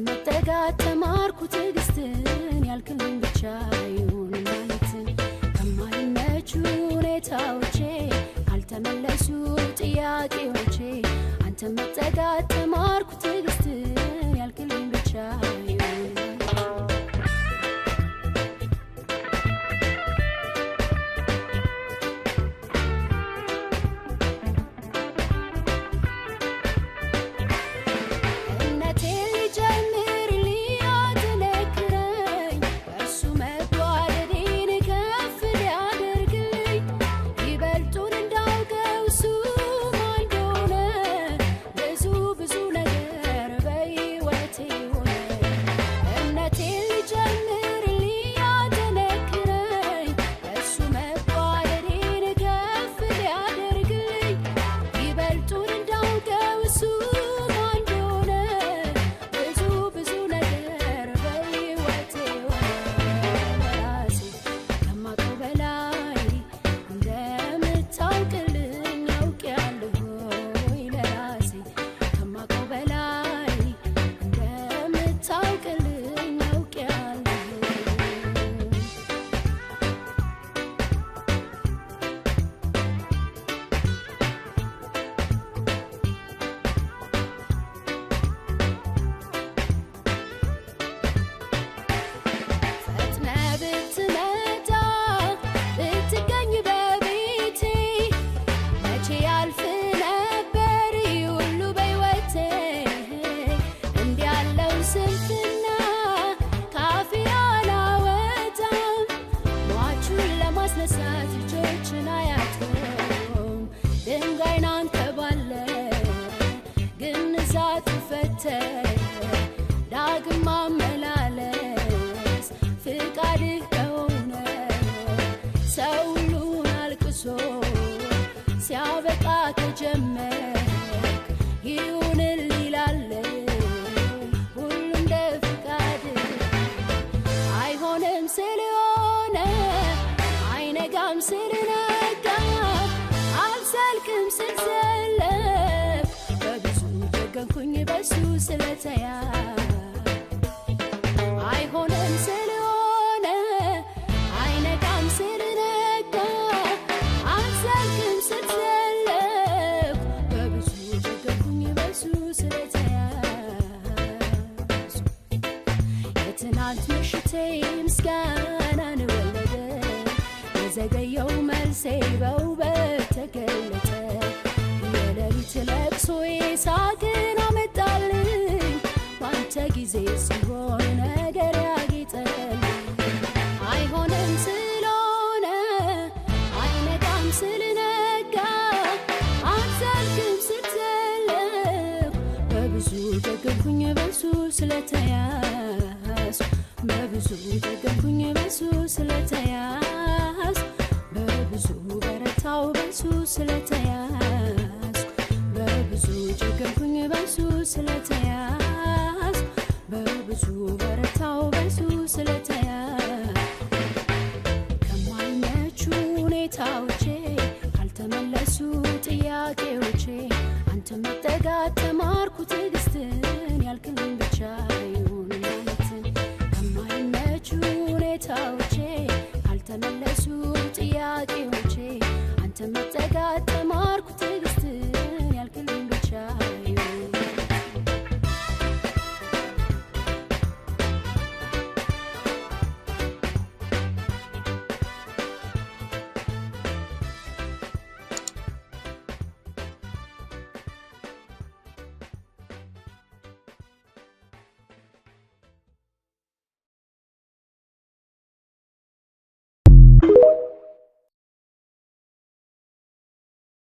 መጠጋት ተማርኩ ትዕግስትን ያልክልኝ ብቻ ይሁን ማለትን ከማይመቹ ሁኔታዎቼ ካልተመለሱ ጥያቄዎቼ አንተ መጠጋት ተማርኩ ትዕግስትን ያልክልኝ ብቻ ይሁን ዳግም ማመላለስ ፍቃድህ ከሆነ ሰው ሁሉን አልቅሶ ሲያበቃ ከጀመርክ ይሁንልህ ይላል ሁሉ እንደ ፍቃድህ አይሆንም ስለሆነ አይነጋም ስለነጋ አልዘልቅም ስልዘለቅ በብዙ ደገምኩኝ በሱ ስለተያዝ አይሆንም ስለሆነ አይነጋም ስለነጋ አልዘልቅም ስልዘለቅ በብዙ ደገምኩኝ በሱ ስለተያዝ የትናንት ምሽቴ ምስጋናን ወለደ የዘገየው መልሴ በውበት ተገለጠ የሌሊት ለቅሶዬ ሳቅን አመጣልኝ ባንተ ጊዜ ሲሆን ነገር ያጌጠልኝ አይሆንም ስለሆነ አይነጋም ስለነጋ አልዘልቅም ስትዘለቅ በብዙ ደገምኩኝ በሱ ስለተያዝ በብዙ ደገምኩኝ በሱ ስለተያዝ በብዙ በረታው በሱ ስለተያዝ በብዙ ደገምኩኝ በሱ ስለተያዝ